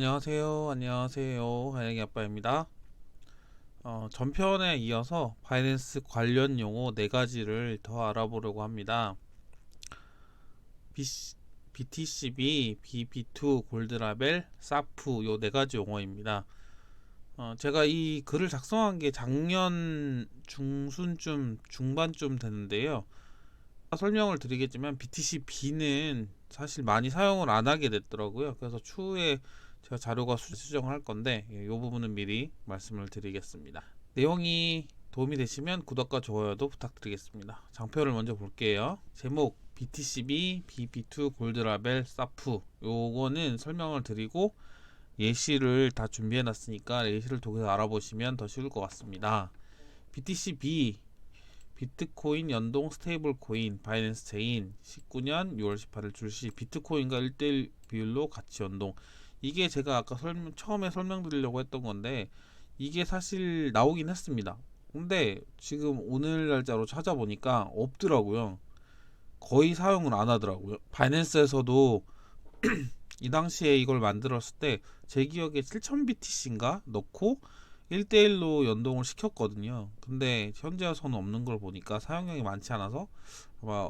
안녕하세요. 하영이 아빠입니다. 전편에 이어서 바이낸스 관련 용어 4가지를 더 알아보려고 합니다. BTCB, BB2, 골드라벨, 사프 요 4가지 용어입니다. 제가 이 글을 작성한 게 작년 중순쯤, 중반쯤 됐는데요. 설명을 드리겠지만 BTC-B는 사실 많이 사용을 안 하게 됐더라고요. 그래서 추후에 제가 자료가 수정을 할 건데 이 부분은 미리 말씀을 드리겠습니다. 내용이 도움이 되시면 구독과 좋아요도 부탁드리겠습니다. 장표를 먼저 볼게요. 제목 BTCB, BB2, 골드라벨, 사프 요거는 설명을 드리고 예시를 다 준비해 놨으니까 예시를 통해서 알아보시면 더 쉬울 것 같습니다. BTCB 비트코인 연동 스테이블 코인 바이낸스 체인 19년 6월 18일 출시 비트코인과 1대1 비율로 같이 연동. 이게 제가 아까 처음에 설명드리려고 했던 건데 이게 사실 나오긴 했습니다. 근데 지금 오늘 날짜로 찾아보니까 없더라고요. 거의 사용을 안 하더라고요. 바이낸스에서도 이 당시에 이걸 만들었을 때 제 기억에 7000BTC인가 넣고 1대1로 연동을 시켰거든요. 근데 현재 와서는 없는 걸 보니까 사용량이 많지 않아서 아마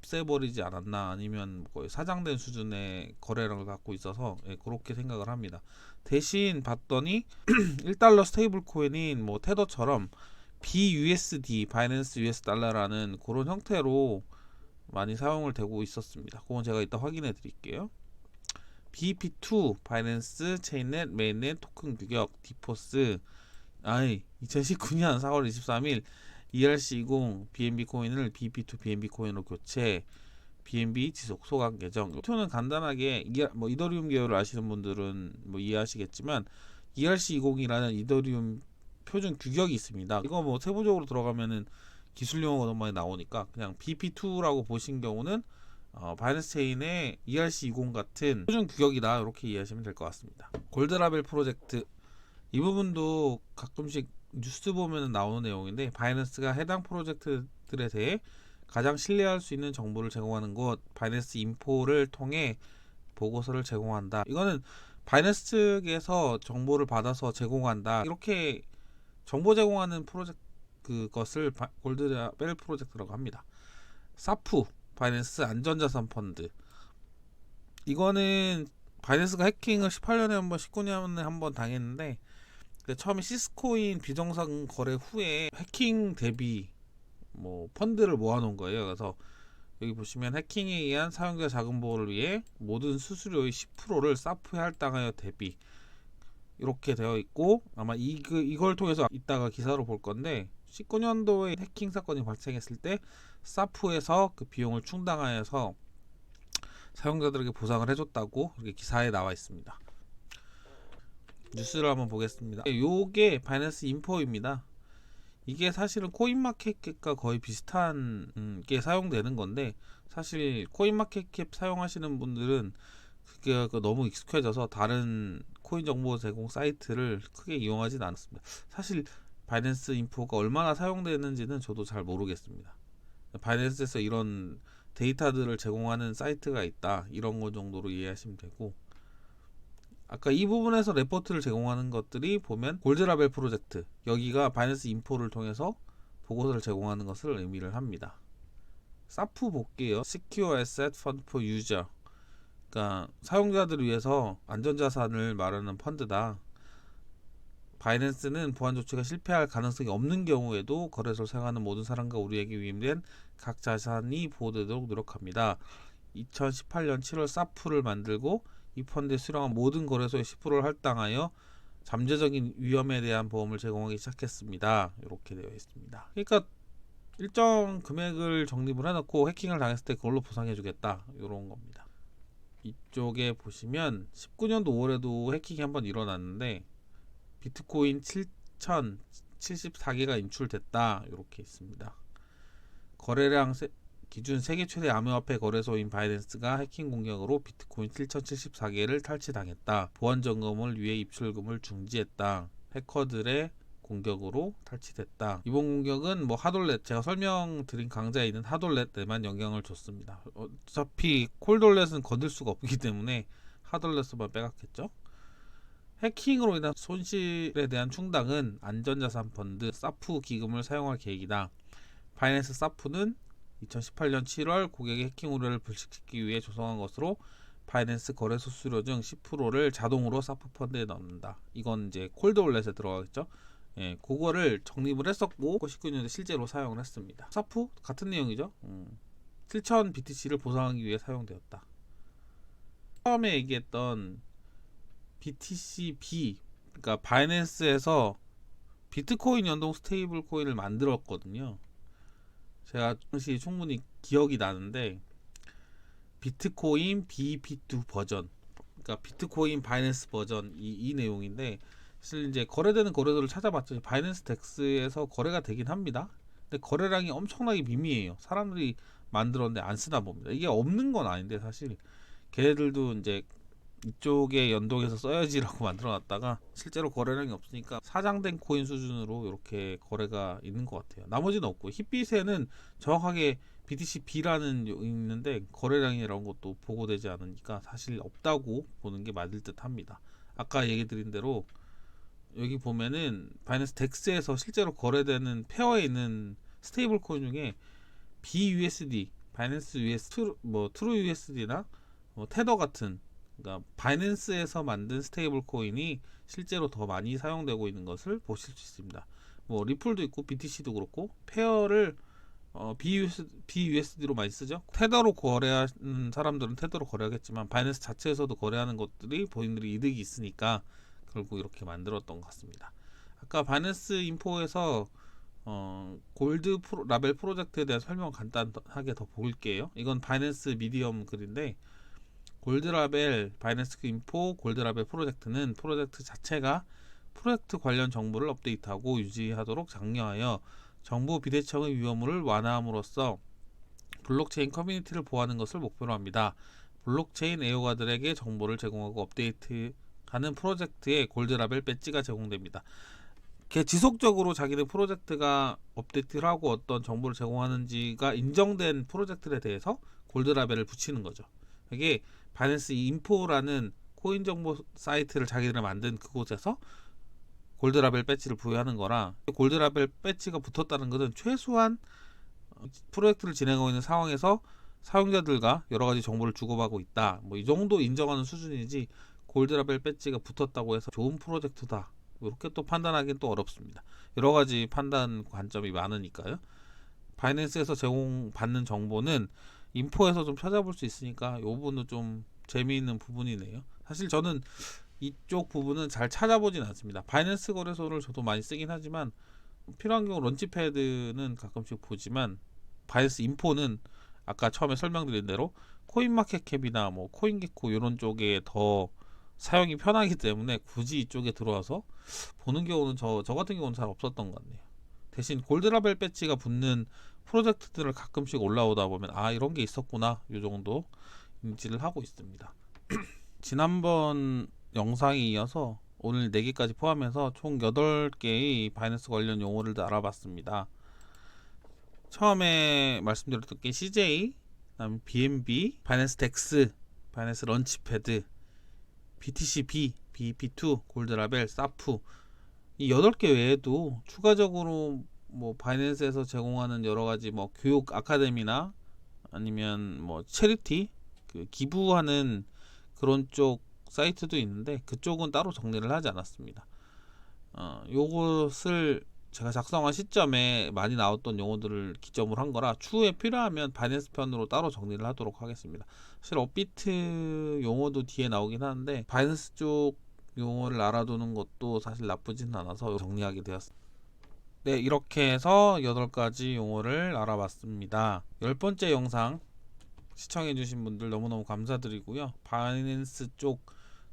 없애버리지 않았나, 아니면 거의 사장된 수준의 거래량을 갖고 있어서 그렇게 생각을 합니다. 대신 봤더니 1달러 스테이블 코인인 뭐 테더처럼 BUSD 바이낸스 US 달러라는 그런 형태로 많이 사용을 되고 있었습니다. 그건 제가 이따 확인해 드릴게요. BP2 바이낸스 체인넷 메인넷 토큰 규격 디포스 2019년 4월 23일 ERC20 BNB 코인을 BP2 BNB 코인으로 교체. BNB 지속 소각 계정. 투는 간단하게 뭐 이더리움 계열을 아시는 분들은 뭐 이해하시겠지만 ERC20이라는 이더리움 표준 규격이 있습니다. 이거 뭐 세부적으로 들어가면은 기술 용어가 너무 많이 나오니까 그냥 BP2라고 보신 경우는 바이낸스 체인의 ERC20 같은 표준 규격이다, 이렇게 이해하시면 될 것 같습니다. 골드라벨 프로젝트, 이 부분도 가끔씩 뉴스 보면 나오는 내용인데, 바이낸스가 해당 프로젝트들에 대해 가장 신뢰할 수 있는 정보를 제공하는 곳 바이낸스 인포를 통해 보고서를 제공한다. 이거는 바이낸스 측에서 정보를 받아서 제공한다, 이렇게 정보 제공하는 프로젝트 그것을 골드라벨 프로젝트라고 합니다. 사프 바이낸스 안전자산 펀드, 이거는 바이낸스가 해킹을 18년에 한번 19년에 한번 당했는데 처음에 시스코인 비정상 거래 후에 해킹 대비 뭐 펀드를 모아놓은 거예요. 그래서 여기 보시면 해킹에 의한 사용자 자금 보호를 위해 모든 수수료의 10%를 사프에 할당하여 대비, 이렇게 되어 있고, 아마 이걸 통해서 이따가 기사로 볼 건데 19년도에 해킹 사건이 발생했을 때 사프에서 그 비용을 충당하여서 사용자들에게 보상을 해줬다고 이렇게 기사에 나와 있습니다. 뉴스를 한번 보겠습니다. 요게 바이낸스 인포입니다. 이게 사실은 코인마켓캡과 거의 비슷한 게 사용되는 건데, 사실 코인마켓캡 사용하시는 분들은 그게 너무 익숙해져서 다른 코인 정보 제공 사이트를 크게 이용하진 않았습니다. 사실 바이낸스 인포가 얼마나 사용되는지는 저도 잘 모르겠습니다. 바이낸스에서 이런 데이터들을 제공하는 사이트가 있다, 이런 거 정도로 이해하시면 되고, 아까 이 부분에서 레포트를 제공하는 것들이 보면 골드라벨 프로젝트, 여기가 바이낸스 인포를 통해서 보고서를 제공하는 것을 의미를 합니다. 사프 볼게요. Secure Asset Fund for User, 그러니까 사용자들을 위해서 안전자산을 말하는 펀드다. 바이낸스는 보안 조치가 실패할 가능성이 없는 경우에도 거래소를 사용하는 모든 사람과 우리에게 위임된 각 자산이 보호되도록 노력합니다. 2018년 7월 사프를 만들고 이 펀드에 수령한 모든 거래소에 10%를 할당하여 잠재적인 위험에 대한 보험을 제공하기 시작했습니다. 이렇게 되어 있습니다. 그러니까 일정 금액을 적립을 해놓고 해킹을 당했을 때 그걸로 보상해주겠다, 이런 겁니다. 이쪽에 보시면 19년도 5월에도 해킹이 한번 일어났는데 비트코인 7,074개가 인출됐다, 이렇게 있습니다. 거래량 기준 세계 최대 암호화폐 거래소인 바이낸스가 해킹 공격으로 비트코인 7,074개를 탈취당했다. 보안 점검을 위해 입출금을 중지했다. 해커들의 공격으로 탈취됐다. 이번 공격은 뭐 하돌렛, 제가 설명드린 강좌에 있는 하돌렛에만 영향을 줬습니다. 어차피 콜돌렛은 건들 수가 없기 때문에 하돌렛만 빼갔겠죠. 해킹으로 인한 손실에 대한 충당은 안전자산 펀드 사프 기금을 사용할 계획이다. 바이낸스 사프는 2018년 7월 고객의 해킹 우려를 불식시키기 위해 조성한 것으로 바이낸스 거래소 수수료 중 10%를 자동으로 사프 펀드에 넣는다. 이건 이제 콜드월렛에 들어가겠죠. 예, 그거를 적립을 했었고 19년에 실제로 사용을 했습니다. 사프 같은 내용이죠. 7,000 BTC를 보상하기 위해 사용되었다. 처음에 얘기했던 BTC-B, 그러니까 바이낸스에서 비트코인 연동 스테이블 코인을 만들었거든요. 제가 당시 충분히 기억이 나는데 비트코인 BP2 버전, 그러니까 비트코인 바이낸스 버전 이 내용인데, 사실 이제 거래되는 거래소를 찾아봤더니 바이낸스 덱스에서 거래가 되긴 합니다. 근데 거래량이 엄청나게 미미해요. 사람들이 만들었는데 안 쓰나 봅니다. 이게 없는 건 아닌데 사실 걔네들도 이제 이쪽에 연동해서 써야지라고 만들어놨다가 실제로 거래량이 없으니까 사장된 코인 수준으로 이렇게 거래가 있는 것 같아요. 나머지는 없고, 힙빗에는 정확하게 BTC-B라는 있는데 거래량이 이런 것도 보고되지 않으니까 사실 없다고 보는 게 맞을 듯 합니다. 아까 얘기 드린 대로 여기 보면은 바이낸스 덱스에서 실제로 거래되는 페어에 있는 스테이블 코인 중에 BUSD, 바이낸스 US, 트루 USD나 테더 같은, 그러니까 바이낸스에서 만든 스테이블 코인이 실제로 더 많이 사용되고 있는 것을 보실 수 있습니다. 뭐 리플도 있고 BTC도 그렇고 페어를 BUSD로 많이 쓰죠. 테더로 거래하는 사람들은 테더로 거래하겠지만 바이낸스 자체에서도 거래하는 것들이 본인들이 이득이 있으니까 결국 이렇게 만들었던 것 같습니다. 아까 바이낸스 인포에서 골드 라벨 프로젝트에 대한 설명을 간단하게 더 볼게요. 이건 바이낸스 미디엄 글인데, 골드라벨 바이낸스 인포 골드라벨 프로젝트는 프로젝트 자체가 프로젝트 관련 정보를 업데이트하고 유지하도록 장려하여 정보 비대칭의 위험을 완화함으로써 블록체인 커뮤니티를 보호하는 것을 목표로 합니다. 블록체인 애호가들에게 정보를 제공하고 업데이트하는 프로젝트에 골드라벨 배지가 제공됩니다. 지속적으로 자기들 프로젝트가 업데이트를 하고 어떤 정보를 제공하는지가 인정된 프로젝트에 대해서 골드라벨을 붙이는 거죠. 이게 바이낸스 인포라는 코인 정보 사이트를 자기들이 만든 그곳에서 골드라벨 배지를 부여하는 거라, 골드라벨 배지가 붙었다는 것은 최소한 프로젝트를 진행하고 있는 상황에서 사용자들과 여러 가지 정보를 주고받고 있다, 뭐 이 정도 인정하는 수준이지 골드라벨 배지가 붙었다고 해서 좋은 프로젝트다 이렇게 또 판단하기는 또 어렵습니다. 여러 가지 판단 관점이 많으니까요. 바이낸스에서 제공받는 정보는 인포에서 좀 찾아볼 수 있으니까 이 부분도 좀 재미있는 부분이네요. 사실 저는 이쪽 부분은 잘 찾아보진 않습니다. 바이낸스 거래소를 저도 많이 쓰긴 하지만 필요한 경우 런치패드는 가끔씩 보지만 바이낸스 인포는 아까 처음에 설명드린 대로 코인마켓캡이나 뭐 코인게코 이런 쪽에 더 사용이 편하기 때문에 굳이 이쪽에 들어와서 보는 경우는 저 같은 경우는 잘 없었던 것 같네요. 대신 골드라벨 배지가 붙는 프로젝트들을 가끔씩 올라오다 보면 이런 게 있었구나 이 정도 인지를 하고 있습니다. 지난번 영상에 이어서 오늘 4개까지 포함해서 총 8개의 바이낸스 관련 용어를 알아봤습니다. 처음에 말씀드렸던 게 CJ, 그다음에 BNB, 바이낸스 덱스, 바이낸스 런치패드, BTC-B, BP2, 골드라벨, 사프, 이 8개 외에도 추가적으로 뭐 바이낸스에서 제공하는 여러 가지 뭐 교육 아카데미나 아니면 뭐 체리티, 기부하는 그런 쪽 사이트도 있는데 그쪽은 따로 정리를 하지 않았습니다. 요것을 제가 작성한 시점에 많이 나왔던 용어들을 기점으로 한 거라 추후에 필요하면 바이낸스 편으로 따로 정리를 하도록 하겠습니다. 사실 업비트 용어도 뒤에 나오긴 하는데 바이낸스 쪽 용어를 알아두는 것도 사실 나쁘진 않아서 정리하게 되었습니다. 네, 이렇게 해서 8가지 용어를 알아봤습니다. 10번째 영상 시청해주신 분들 너무너무 감사드리고요. 바이낸스 쪽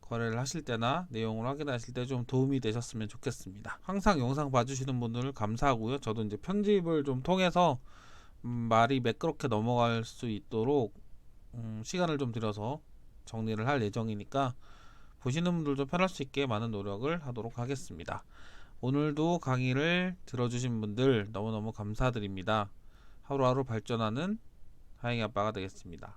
거래를 하실 때나 내용을 확인하실 때 좀 도움이 되셨으면 좋겠습니다. 항상 영상 봐주시는 분들 감사하고요. 저도 이제 편집을 좀 통해서 말이 매끄럽게 넘어갈 수 있도록 시간을 좀 들여서 정리를 할 예정이니까 보시는 분들도 편할 수 있게 많은 노력을 하도록 하겠습니다. 오늘도 강의를 들어주신 분들 너무너무 감사드립니다. 하루하루 발전하는 하영이 아빠가 되겠습니다.